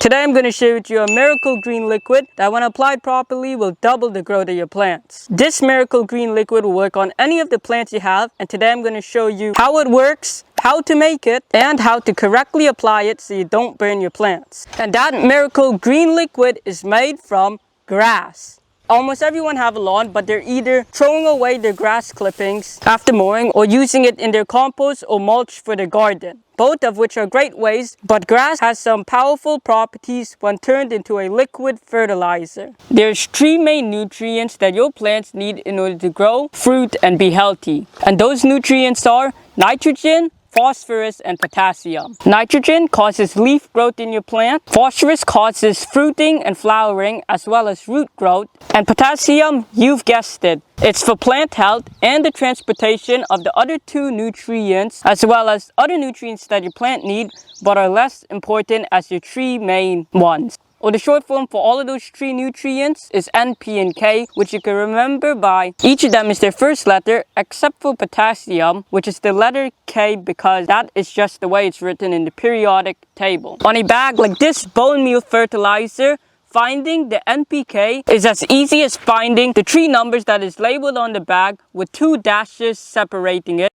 Today I'm going to share with you a miracle green liquid that when applied properly will double the growth of your plants. This miracle green liquid will work on any of the plants you have, and today I'm going to show you how it works, how to make it, and how to correctly apply it so you don't burn your plants. And that miracle green liquid is made from grass. Almost everyone have a lawn, but they're either throwing away their grass clippings after mowing or using it in their compost or mulch for their garden. Both of which are great ways, but grass has some powerful properties when turned into a liquid fertilizer. There's 3 main nutrients that your plants need in order to grow, fruit, and be healthy. And those nutrients are nitrogen, phosphorus, and potassium. Nitrogen causes leaf growth in your plant. Phosphorus causes fruiting and flowering as well as root growth. And potassium, you've guessed it, it's for plant health and the transportation of the other 2 nutrients as well as other nutrients that your plant need but are less important as your 3 main ones. Or the short form for all of those 3 nutrients is N, P, and K, which you can remember by each of them is their first letter except for potassium, which is the letter K because that is just the way it's written in the periodic table. On a bag like this bone meal fertilizer, finding the NPK is as easy as finding the 3 numbers that is labeled on the bag with 2 dashes separating it.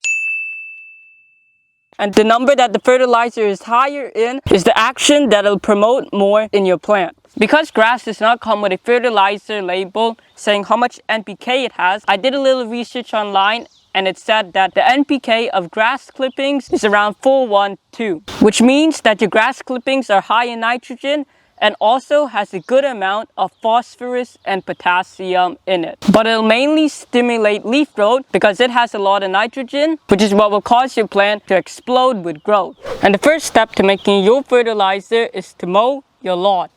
And the number that the fertilizer is higher in is the action that will promote more in your plant. Because grass does not come with a fertilizer label saying how much NPK it has, I did a little research online and it said that the NPK of grass clippings is around 412, which means that your grass clippings are high in nitrogen and also has a good amount of phosphorus and potassium in it. But it'll mainly stimulate leaf growth because it has a lot of nitrogen, which is what will cause your plant to explode with growth. And the first step to making your fertilizer is to mow your lawn.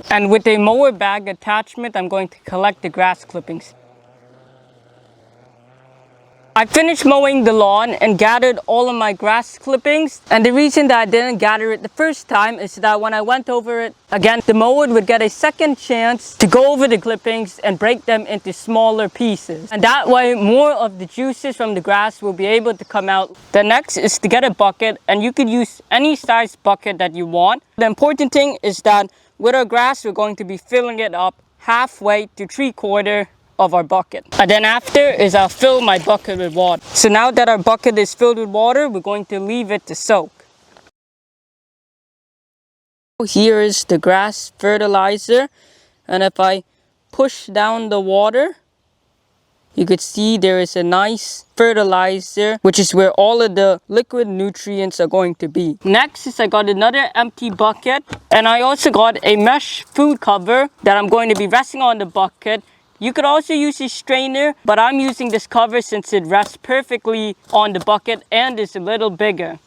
And with a mower bag attachment, I'm going to collect the grass clippings. I finished mowing the lawn and gathered all of my grass clippings, and the reason that I didn't gather it the first time is that when I went over it again, the mower would get a second chance to go over the clippings and break them into smaller pieces, and that way more of the juices from the grass will be able to come out. The next is to get a bucket, and you could use any size bucket that you want. The important thing is that with our grass we're going to be filling it up halfway to 3/4 of our bucket. And then after is I'll fill my bucket with water. So now that our bucket is filled with water, we're going to leave it to soak. Here is the grass fertilizer, and if I push down the water, you could see there is a nice fertilizer, which is where all of the liquid nutrients are going to be. Next is I got another empty bucket, and I also got a mesh food cover that I'm going to be resting on the bucket. You could also use a strainer, but I'm using this cover since it rests perfectly on the bucket and is a little bigger.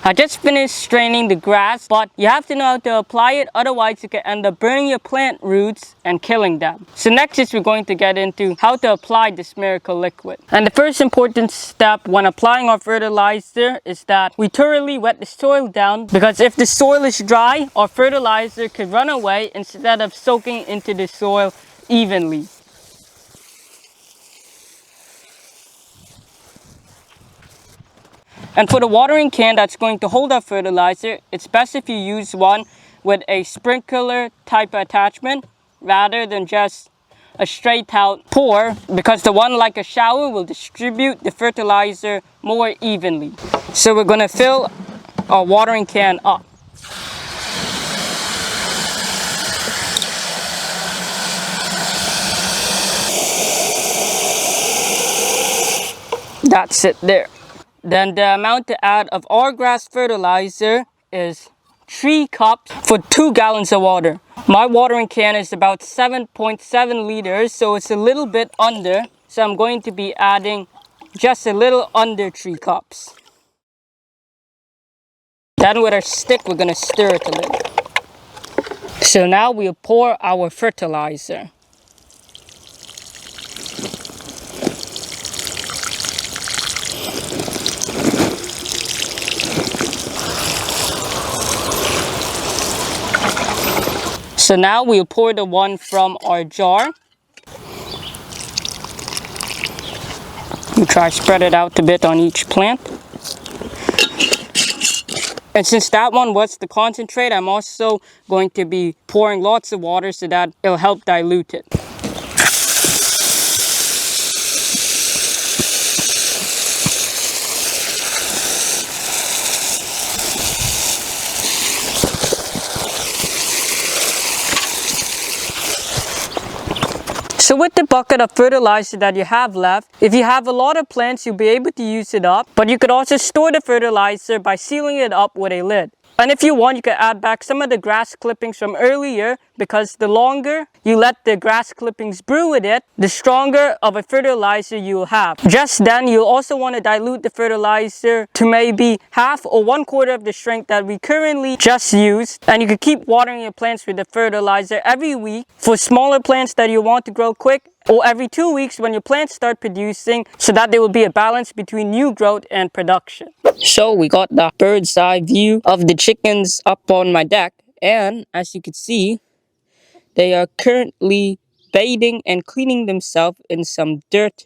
I just finished straining the grass, but you have to know how to apply it, otherwise you can end up burning your plant roots and killing them. So next is we're going to get into how to apply this miracle liquid. And the first important step when applying our fertilizer is that we thoroughly wet the soil down, because if the soil is dry, our fertilizer could run away instead of soaking into the soil evenly. And for the watering can that's going to hold our fertilizer, it's best if you use one with a sprinkler type attachment rather than just a straight out pour, because the one like a shower will distribute the fertilizer more evenly. So we're going to fill our watering can up. That's it there. Then the amount to add of our grass fertilizer is 3 cups for 2 gallons of water. My watering can is about 7.7 liters, so it's a little bit under. So I'm going to be adding just a little under 3 cups. Then with our stick, we're going to stir it a little. So now we'll pour our fertilizer. So now we'll pour the one from our jar You try spread it out a bit on each plant. And since that one was the concentrate, I'm also going to be pouring lots of water so that it'll help dilute it. So with the bucket of fertilizer that you have left, if you have a lot of plants, you'll be able to use it up. But you could also store the fertilizer by sealing it up with a lid. And if you want, you can add back some of the grass clippings from earlier, because the longer you let the grass clippings brew with it, the stronger of a fertilizer you'll have. Just then, you'll also want to dilute the fertilizer to maybe half or 1/4 of the strength that we currently just used. And you can keep watering your plants with the fertilizer every week for smaller plants that you want to grow quick, or every 2 weeks when your plants start producing, so that there will be a balance between new growth and production. So we got the bird's eye view of the chickens up on my deck, and as you can see, they are currently bathing and cleaning themselves in some dirt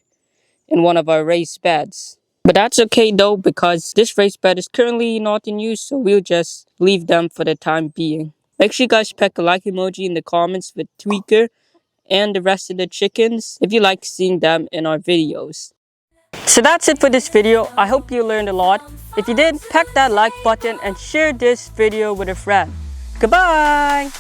in one of our raised beds. But that's okay though, because this raised bed is currently not in use, so we'll just leave them for the time being. Make sure you guys peck a like emoji in the comments with Tweaker and the rest of the chickens if you like seeing them in our videos. So that's it for this video. I hope you learned a lot. If you did, peck that like button and share this video with a friend. Goodbye!